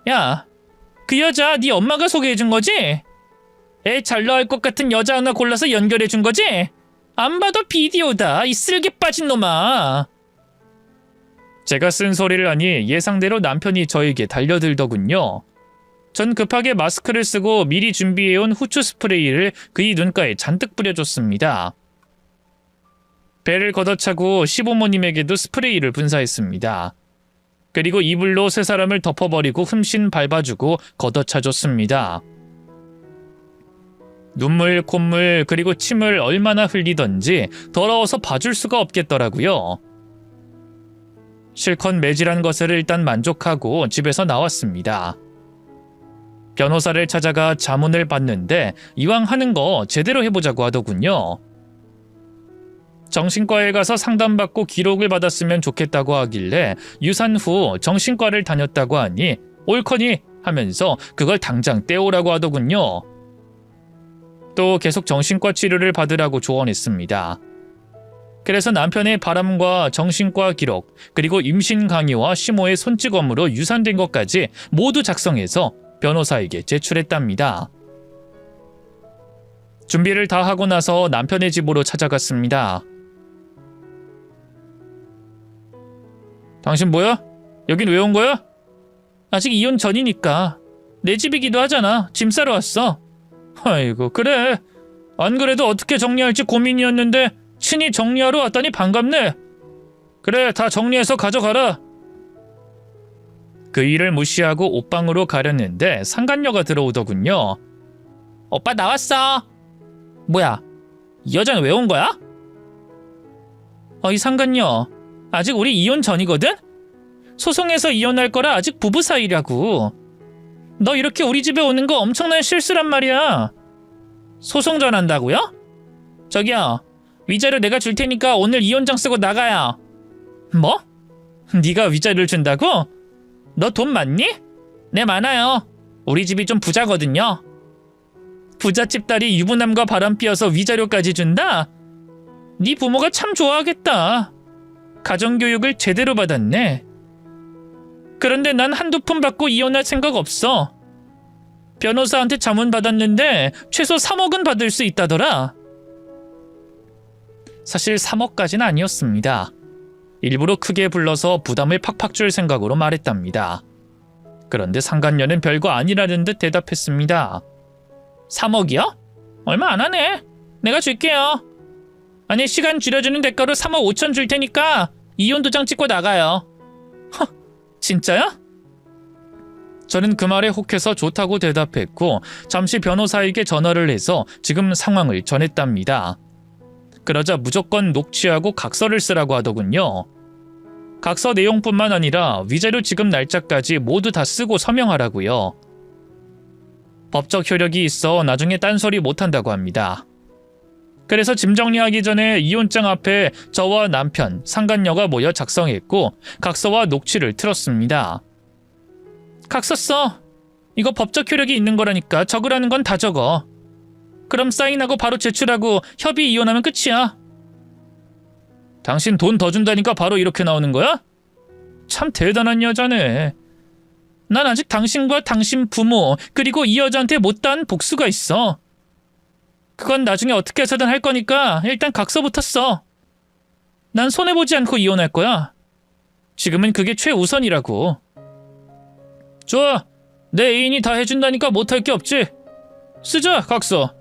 야, 그 여자 네 엄마가 소개해준 거지? 애 잘 낳을 것 같은 여자 하나 골라서 연결해준 거지? 안 봐도 비디오다, 이 쓸개 빠진 놈아. 제가 쓴 소리를 하니 예상대로 남편이 저에게 달려들더군요. 전 급하게 마스크를 쓰고 미리 준비해온 후추 스프레이를 그의 눈가에 잔뜩 뿌려줬습니다. 배를 걷어차고 시부모님에게도 스프레이를 분사했습니다. 그리고 이불로 세 사람을 덮어버리고 흠씬 밟아주고 걷어차줬습니다. 눈물, 콧물, 그리고 침을 얼마나 흘리던지 더러워서 봐줄 수가 없겠더라고요. 실컷 매질한 것을 일단 만족하고 집에서 나왔습니다. 변호사를 찾아가 자문을 받는데 이왕 하는 거 제대로 해보자고 하더군요. 정신과에 가서 상담받고 기록을 받았으면 좋겠다고 하길래 유산 후 정신과를 다녔다고 하니 옳거니 하면서 그걸 당장 떼오라고 하더군요. 또 계속 정신과 치료를 받으라고 조언했습니다. 그래서 남편의 바람과 정신과 기록, 그리고 임신 강의와 시모의 손찌검으로 유산된 것까지 모두 작성해서 변호사에게 제출했답니다. 준비를 다 하고 나서 남편의 집으로 찾아갔습니다. 당신 뭐야? 여긴 왜 온 거야? 아직 이혼 전이니까. 내 집이기도 하잖아. 짐 싸러 왔어. 아이고, 그래. 안 그래도 어떻게 정리할지 고민이었는데 친히 정리하러 왔다니 반갑네. 그래, 다 정리해서 가져가라. 그 일을 무시하고 옷방으로 가려는데 상간녀가 들어오더군요. 오빠 나왔어. 뭐야, 이 여자는 왜 온 거야? 이 상간녀, 아직 우리 이혼 전이거든? 소송해서 이혼할 거라 아직 부부 사이라고. 너 이렇게 우리 집에 오는 거 엄청난 실수란 말이야. 소송 전한다고요? 저기요, 위자료 내가 줄 테니까 오늘 이혼장 쓰고 나가요. 뭐? 네가 위자료를 준다고? 너 돈 많니? 네, 많아요. 우리 집이 좀 부자거든요. 부잣집 딸이 유부남과 바람피어서 위자료까지 준다? 네 부모가 참 좋아하겠다. 가정교육을 제대로 받았네. 그런데 난 한두 푼 받고 이혼할 생각 없어. 변호사한테 자문 받았는데 최소 3억은 받을 수 있다더라. 사실 3억까지는 아니었습니다. 일부러 크게 불러서 부담을 팍팍 줄 생각으로 말했답니다. 그런데 상간녀는 별거 아니라는 듯 대답했습니다. 3억이요? 얼마 안 하네. 내가 줄게요. 아니, 시간 줄여주는 대가로 3억 5천 줄 테니까 이혼 도장 찍고 나가요. 허, 진짜요? 저는 그 말에 혹해서 좋다고 대답했고 잠시 변호사에게 전화를 해서 지금 상황을 전했답니다. 그러자 무조건 녹취하고 각서를 쓰라고 하더군요. 각서 내용뿐만 아니라 위자료 지급 날짜까지 모두 다 쓰고 서명하라고요. 법적 효력이 있어 나중에 딴소리 못한다고 합니다. 그래서 짐 정리하기 전에 이혼장 앞에 저와 남편, 상간녀가 모여 작성했고 각서와 녹취를 틀었습니다. 각서 써. 이거 법적 효력이 있는 거라니까 적으라는 건 다 적어. 그럼 사인하고 바로 제출하고 협의 이혼하면 끝이야. 당신 돈 더 준다니까 바로 이렇게 나오는 거야? 참 대단한 여자네. 난 아직 당신과 당신 부모 그리고 이 여자한테 못다한 복수가 있어. 그건 나중에 어떻게 해서든 할 거니까 일단 각서부터 써. 난 손해보지 않고 이혼할 거야. 지금은 그게 최우선이라고. 좋아. 내 애인이 다 해준다니까 못할 게 없지. 쓰자, 각서.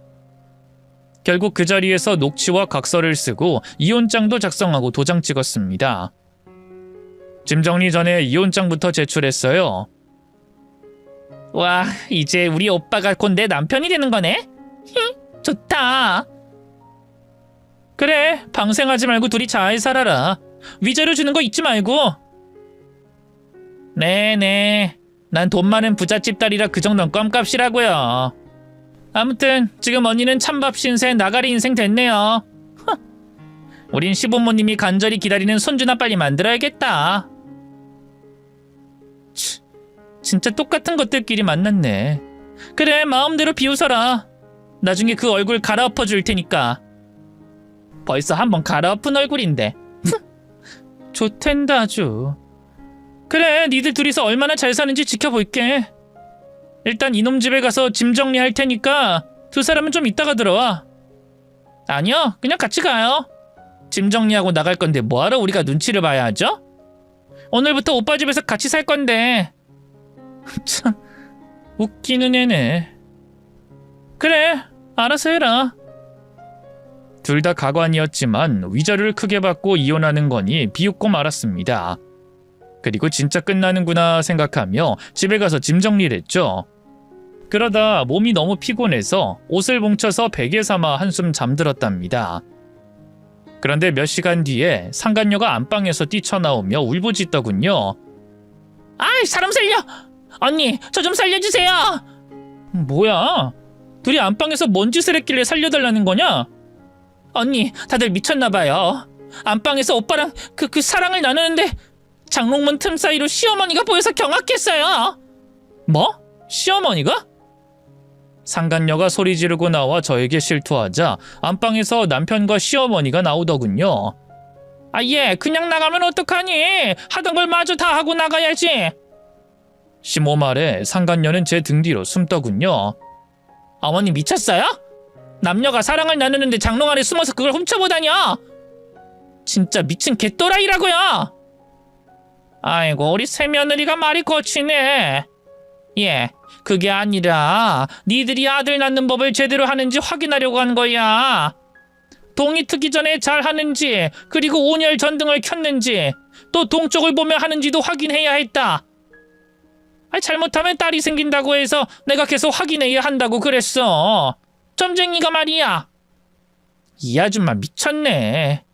결국 그 자리에서 녹취와 각서를 쓰고 이혼장도 작성하고 도장 찍었습니다. 짐 정리 전에 이혼장부터 제출했어요. 와, 이제 우리 오빠가 곧 내 남편이 되는 거네? 좋다. 그래, 방생하지 말고 둘이 잘 살아라. 위자료 주는 거 잊지 말고. 네네. 난 돈 많은 부잣집 딸이라 그 정도는 껌값이라고요. 아무튼 지금 언니는 찬밥 신세 나가리 인생 됐네요. 우린 시부모님이 간절히 기다리는 손주나 빨리 만들어야겠다. 진짜 똑같은 것들끼리 만났네. 그래, 마음대로 비웃어라. 나중에 그 얼굴 갈아엎어 줄 테니까. 벌써 한번 갈아엎은 얼굴인데. 좋텐다 아주. 그래, 니들 둘이서 얼마나 잘 사는지 지켜볼게. 일단 이놈 집에 가서 짐 정리할 테니까 두 사람은 좀 이따가 들어와. 아니요, 그냥 같이 가요. 짐 정리하고 나갈 건데 뭐하러 우리가 눈치를 봐야 하죠? 오늘부터 오빠 집에서 같이 살 건데. 참, 웃기는 애네. 그래, 알아서 해라. 둘 다 가관이었지만 위자료를 크게 받고 이혼하는 거니 비웃고 말았습니다. 그리고 진짜 끝나는구나 생각하며 집에 가서 짐 정리를 했죠. 그러다 몸이 너무 피곤해서 옷을 뭉쳐서 베개 삼아 한숨 잠들었답니다. 그런데 몇 시간 뒤에 상간녀가 안방에서 뛰쳐나오며 울부짖더군요. 아이, 사람 살려! 언니, 저 좀 살려주세요! 뭐야? 둘이 안방에서 뭔 짓을 했길래 살려달라는 거냐? 언니, 다들 미쳤나봐요. 안방에서 오빠랑 그 사랑을 나누는데 장롱문 틈 사이로 시어머니가 보여서 경악했어요. 뭐? 시어머니가? 상간녀가 소리 지르고 나와 저에게 실토하자 안방에서 남편과 시어머니가 나오더군요. 아, 예, 그냥 나가면 어떡하니? 하던 걸 마저 다 하고 나가야지. 시모 말에 상간녀는 제 등 뒤로 숨더군요. 어머니 미쳤어요? 남녀가 사랑을 나누는데 장롱 안에 숨어서 그걸 훔쳐보다니요. 진짜 미친 개또라이라고요. 아이고, 우리 새며느리가 말이 거치네. 예, 그게 아니라 니들이 아들 낳는 법을 제대로 하는지 확인하려고 한 거야. 동이 트기 전에 잘 하는지, 그리고 온열 전등을 켰는지, 또 동쪽을 보며 하는지도 확인해야 했다. 잘못하면 딸이 생긴다고 해서 내가 계속 확인해야 한다고 그랬어. 점쟁이가 말이야. 이 아줌마 미쳤네.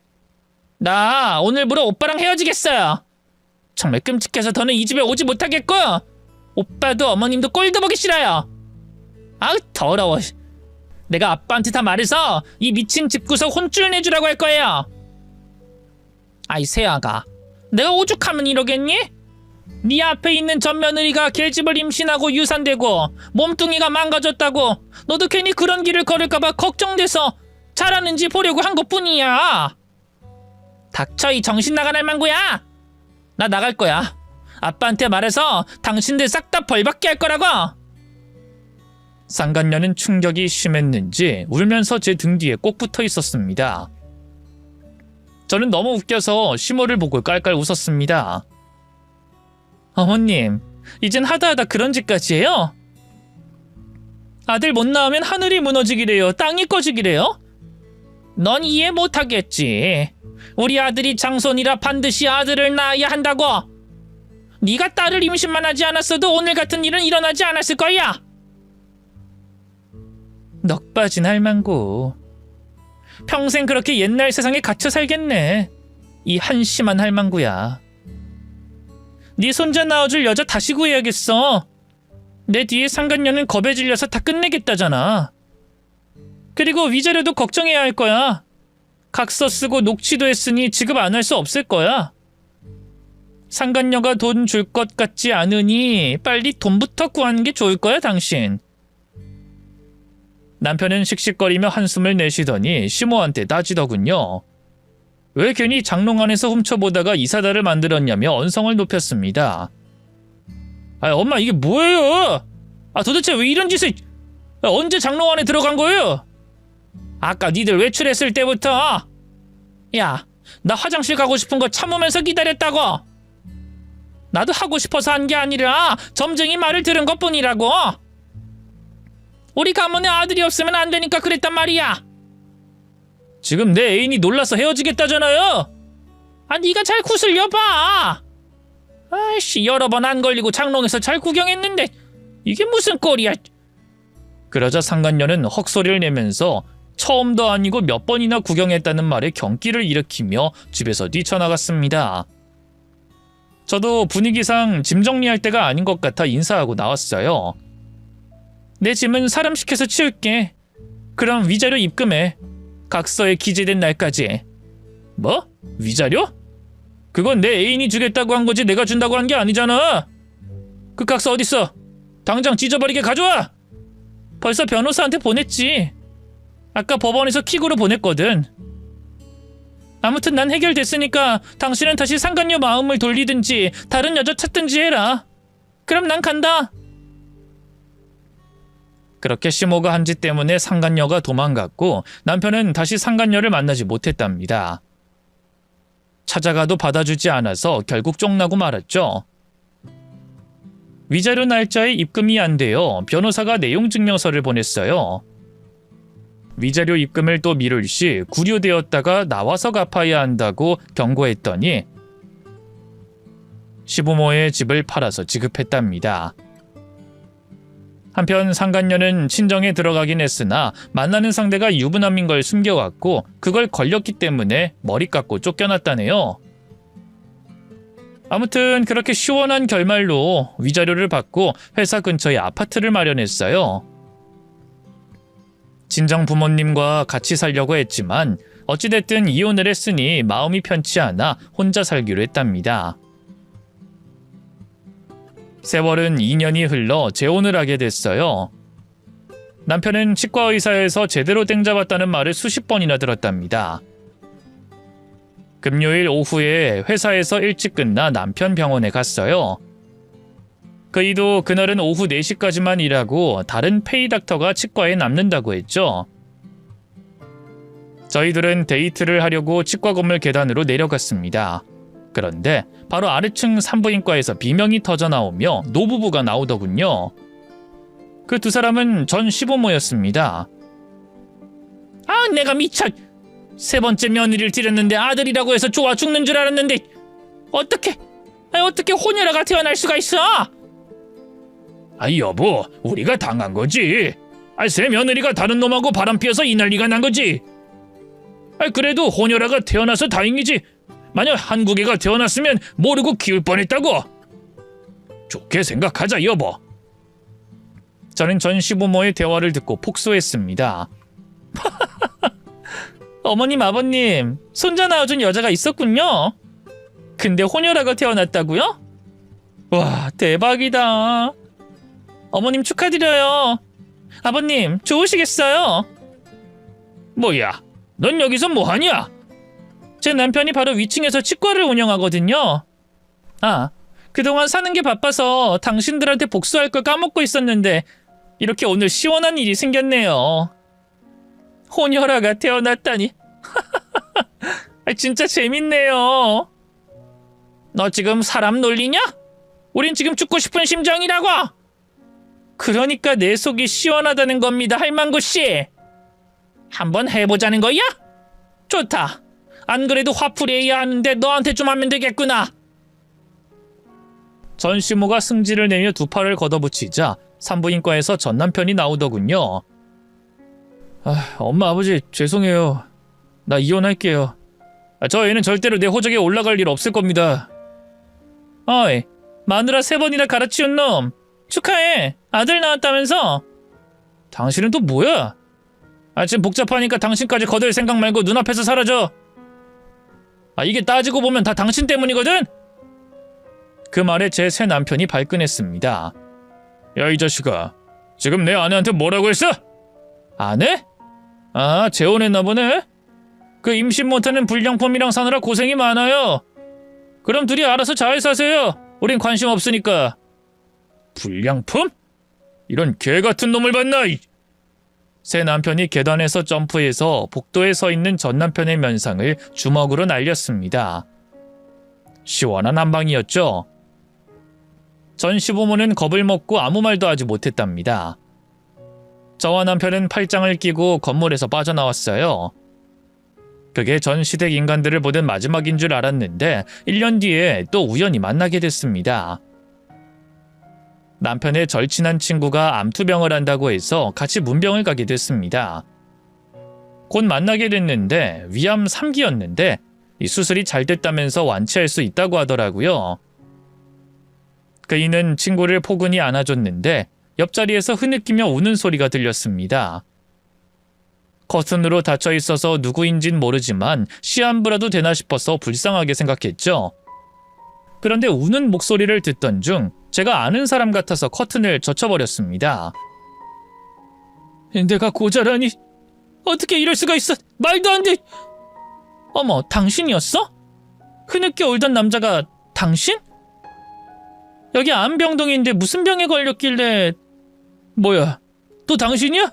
나 오늘부로 오빠랑 헤어지겠어요. 정말 끔찍해서 더는 이 집에 오지 못하겠고, 오빠도 어머님도 꼴도 보기 싫어요. 아우, 더러워. 내가 아빠한테 다 말해서 이 미친 집구석 혼쭐 내주라고 할 거예요. 아이, 세아가, 내가 오죽하면 이러겠니? 네 앞에 있는 전 며느리가 계집을 임신하고 유산되고 몸뚱이가 망가졌다고 너도 괜히 그런 길을 걸을까봐 걱정돼서 잘하는지 보려고 한 것뿐이야. 닥쳐 이 정신 나간 할망구야. 나 나갈 거야. 아빠한테 말해서 당신들 싹 다 벌받게 할 거라고. 상간녀는 충격이 심했는지 울면서 제 등 뒤에 꼭 붙어 있었습니다. 저는 너무 웃겨서 시모를 보고 깔깔 웃었습니다. 어머님, 이젠 하다하다 그런 짓까지 해요? 아들 못 낳으면 하늘이 무너지기래요. 땅이 꺼지기래요? 넌 이해 못하겠지. 우리 아들이 장손이라 반드시 아들을 낳아야 한다고. 네가 딸을 임신만 하지 않았어도 오늘 같은 일은 일어나지 않았을 거야. 넋 빠진 할망구. 평생 그렇게 옛날 세상에 갇혀 살겠네. 이 한심한 할망구야. 네 손자 낳아줄 여자 다시 구해야겠어. 내 뒤에 상간녀는 겁에 질려서 다 끝내겠다잖아. 그리고 위자료도 걱정해야 할 거야. 각서 쓰고 녹취도 했으니 지급 안 할 수 없을 거야. 상간녀가 돈 줄 것 같지 않으니 빨리 돈부터 구하는 게 좋을 거야, 당신. 남편은 씩씩거리며 한숨을 내쉬더니 시모한테 따지더군요. 왜 괜히 장롱 안에서 훔쳐보다가 이사다를 만들었냐며 언성을 높였습니다. 아, 엄마 이게 뭐예요? 아, 도대체 왜 이런 짓을... 언제 장롱 안에 들어간 거예요? 아까 니들 외출했을 때부터. 야, 나 화장실 가고 싶은 거 참으면서 기다렸다고. 나도 하고 싶어서 한 게 아니라 점쟁이 말을 들은 것뿐이라고. 우리 가문에 아들이 없으면 안 되니까 그랬단 말이야. 지금 내 애인이 놀라서 헤어지겠다잖아요. 아, 네가 잘 구슬려봐. 아이씨, 여러 번 안 걸리고 장롱에서 잘 구경했는데 이게 무슨 꼴이야. 그러자 상간녀는 헉소리를 내면서 처음도 아니고 몇 번이나 구경했다는 말에 경기를 일으키며 집에서 뛰쳐나갔습니다. 저도 분위기상 짐 정리할 때가 아닌 것 같아 인사하고 나왔어요. 내 짐은 사람 시켜서 치울게. 그럼 위자료 입금해. 각서에 기재된 날까지. 뭐? 위자료? 그건 내 애인이 주겠다고 한 거지 내가 준다고 한 게 아니잖아. 그 각서 어딨어? 당장 찢어버리게 가져와. 벌써 변호사한테 보냈지. 아까 법원에서 킥으로 보냈거든. 아무튼 난 해결됐으니까 당신은 다시 상간녀 마음을 돌리든지 다른 여자 찾든지 해라. 그럼 난 간다. 그렇게 시모가 한 짓 때문에 상간녀가 도망갔고 남편은 다시 상간녀를 만나지 못했답니다. 찾아가도 받아주지 않아서 결국 쫑나고 말았죠. 위자료 날짜에 입금이 안 되어 변호사가 내용증명서를 보냈어요. 위자료 입금을 또 미룰 시 구류되었다가 나와서 갚아야 한다고 경고했더니 시부모의 집을 팔아서 지급했답니다. 한편 상간녀는 친정에 들어가긴 했으나 만나는 상대가 유부남인 걸 숨겨왔고 그걸 걸렸기 때문에 머리 깎고 쫓겨났다네요. 아무튼 그렇게 시원한 결말로 위자료를 받고 회사 근처에 아파트를 마련했어요. 친정 부모님과 같이 살려고 했지만 어찌됐든 이혼을 했으니 마음이 편치 않아 혼자 살기로 했답니다. 세월은 2년이 흘러 재혼을 하게 됐어요. 남편은 치과 의사에서 제대로 땡잡았다는 말을 수십 번이나 들었답니다. 금요일 오후에 회사에서 일찍 끝나 남편 병원에 갔어요. 그이도 그날은 오후 4시까지만 일하고 다른 페이닥터가 치과에 남는다고 했죠. 저희들은 데이트를 하려고 치과 건물 계단으로 내려갔습니다. 그런데 바로 아래층 산부인과에서 비명이 터져 나오며 노부부가 나오더군요. 그 두 사람은 전 시부모였습니다. 아, 내가 미쳐. 세 번째 며느리를 들였는데 아들이라고 해서 좋아 죽는 줄 알았는데 어떻게 혼혈아가 태어날 수가 있어? 아, 여보, 우리가 당한 거지. 새 며느리가 다른 놈하고 바람 피워서 이 난리가 난 거지. 그래도 혼혈아가 태어나서 다행이지. 만약 한국 애가 태어났으면 모르고 키울 뻔했다고. 좋게 생각하자, 여보. 저는 전 시부모의 대화를 듣고 폭소했습니다. 어머님, 아버님, 손자 낳아준 여자가 있었군요. 근데 혼혈아가 태어났다고요? 와, 대박이다. 어머님 축하드려요. 아버님, 좋으시겠어요? 뭐야, 넌 여기서 뭐하냐? 제 남편이 바로 위층에서 치과를 운영하거든요. 아, 그동안 사는 게 바빠서 당신들한테 복수할 걸 까먹고 있었는데 이렇게 오늘 시원한 일이 생겼네요. 혼혈아가 태어났다니. 진짜 재밌네요. 너 지금 사람 놀리냐? 우린 지금 죽고 싶은 심정이라고. 그러니까 내 속이 시원하다는 겁니다, 할망구씨. 한번 해보자는 거야? 좋다. 안 그래도 화풀이해야 하는데 너한테 좀 하면 되겠구나. 전시모가 승질을 내며 두 팔을 걷어붙이자 산부인과에서 전 남편이 나오더군요. 엄마 아버지 죄송해요. 나 이혼할게요. 저 애는 절대로 내 호적에 올라갈 일 없을 겁니다. 어이, 마누라 3번이나 갈아치운 놈 축하해. 아들 나왔다면서? 당신은 또 뭐야? 지금 복잡하니까 당신까지 거들 생각 말고 눈앞에서 사라져. 이게 따지고 보면 다 당신 때문이거든? 그 말에 제 새 남편이 발끈했습니다. 야, 이 자식아, 지금 내 아내한테 뭐라고 했어? 아내? 재혼했나 보네? 그 임신 못하는 불량품이랑 사느라 고생이 많아요. 그럼 둘이 알아서 잘 사세요. 우린 관심 없으니까. 불량품? 이런 개같은 놈을 봤나? 새 남편이 계단에서 점프해서 복도에 서 있는 전 남편의 면상을 주먹으로 날렸습니다. 시원한 한방이었죠. 전 시부모는 겁을 먹고 아무 말도 하지 못했답니다. 저와 남편은 팔짱을 끼고 건물에서 빠져나왔어요. 그게 전 시댁 인간들을 보던 마지막인 줄 알았는데 1년 뒤에 또 우연히 만나게 됐습니다. 남편의 절친한 친구가 암투병을 한다고 해서 같이 문병을 가게 됐습니다. 곧 만나게 됐는데 위암 3기였는데 이 수술이 잘 됐다면서 완치할 수 있다고 하더라고요. 그이는 친구를 포근히 안아줬는데 옆자리에서 흐느끼며 우는 소리가 들렸습니다. 커튼으로 닫혀 있어서 누구인진 모르지만 시한부라도 되나 싶어서 불쌍하게 생각했죠. 그런데 우는 목소리를 듣던 중 제가 아는 사람 같아서 커튼을 젖혀버렸습니다. 내가 고자라니, 어떻게 이럴 수가 있어? 말도 안 돼. 어머, 당신이었어? 흐느껴 울던 남자가 당신? 여기 암병동인데 무슨 병에 걸렸길래. 뭐야, 또 당신이야?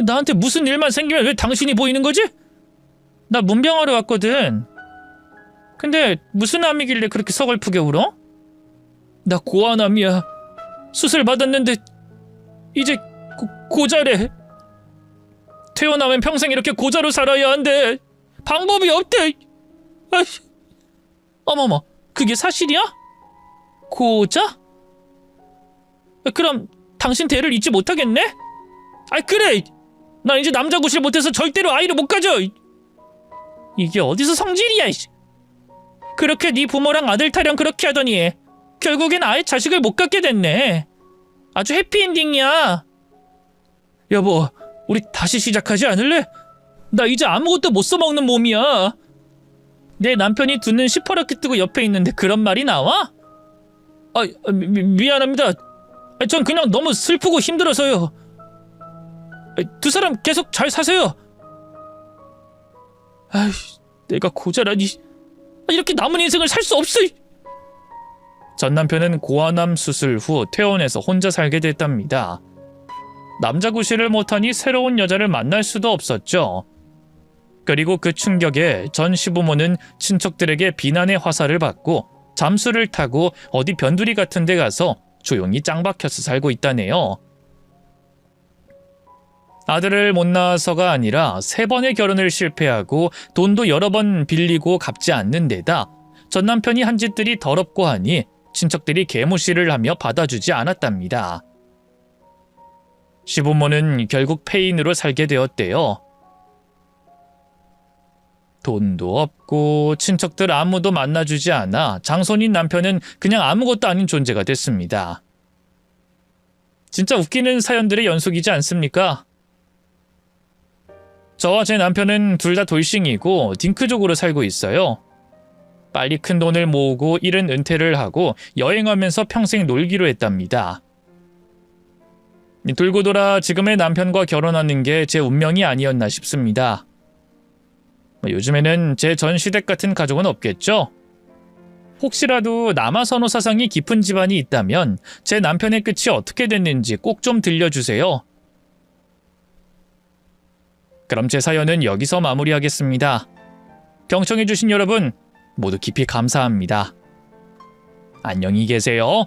나한테 무슨 일만 생기면 왜 당신이 보이는 거지? 나 문병하러 왔거든. 근데 무슨 암이길래 그렇게 서글프게 울어? 나 고아암이야. 수술 받았는데 이제 고자래. 태어나면 평생 이렇게 고자로 살아야 한대. 방법이 없대. 어머머, 그게 사실이야? 고자? 그럼 당신 대를 잊지 못하겠네? 그래! 난 이제 남자 구실 못해서 절대로 아이를 못 가져! 이게 어디서 성질이야! 그렇게 네 부모랑 아들 타령 그렇게 하더니 결국엔 아예 자식을 못 갖게 됐네. 아주 해피엔딩이야. 여보, 우리 다시 시작하지 않을래? 나 이제 아무것도 못 써먹는 몸이야. 내 남편이 두 눈 시퍼렇게 뜨고 옆에 있는데 그런 말이 나와? 미안합니다. 전 그냥 너무 슬프고 힘들어서요. 두 사람 계속 잘 사세요. 내가 고자라니. 이렇게 남은 인생을 살 수 없어. 전 남편은 고아암 수술 후 퇴원해서 혼자 살게 됐답니다. 남자 구실을 못하니 새로운 여자를 만날 수도 없었죠. 그리고 그 충격에 전 시부모는 친척들에게 비난의 화살을 받고 잠수를 타고 어디 변두리 같은 데 가서 조용히 짱박혀서 살고 있다네요. 아들을 못 낳아서가 아니라 3번의 결혼을 실패하고 돈도 여러 번 빌리고 갚지 않는 데다 전 남편이 한 짓들이 더럽고 하니 친척들이 개무시를 하며 받아주지 않았답니다. 시부모는 결국 폐인으로 살게 되었대요. 돈도 없고 친척들 아무도 만나주지 않아 장손인 남편은 그냥 아무것도 아닌 존재가 됐습니다. 진짜 웃기는 사연들의 연속이지 않습니까? 저와 제 남편은 둘 다 돌싱이고 딩크족으로 살고 있어요. 빨리 큰 돈을 모으고 일은 은퇴를 하고 여행하면서 평생 놀기로 했답니다. 돌고 돌아 지금의 남편과 결혼하는 게 제 운명이 아니었나 싶습니다. 요즘에는 제 전 시댁 같은 가족은 없겠죠? 혹시라도 남아선호 사상이 깊은 집안이 있다면 제 남편의 끝이 어떻게 됐는지 꼭 좀 들려주세요. 그럼 제 사연은 여기서 마무리하겠습니다. 경청해주신 여러분 모두 깊이 감사합니다. 안녕히 계세요.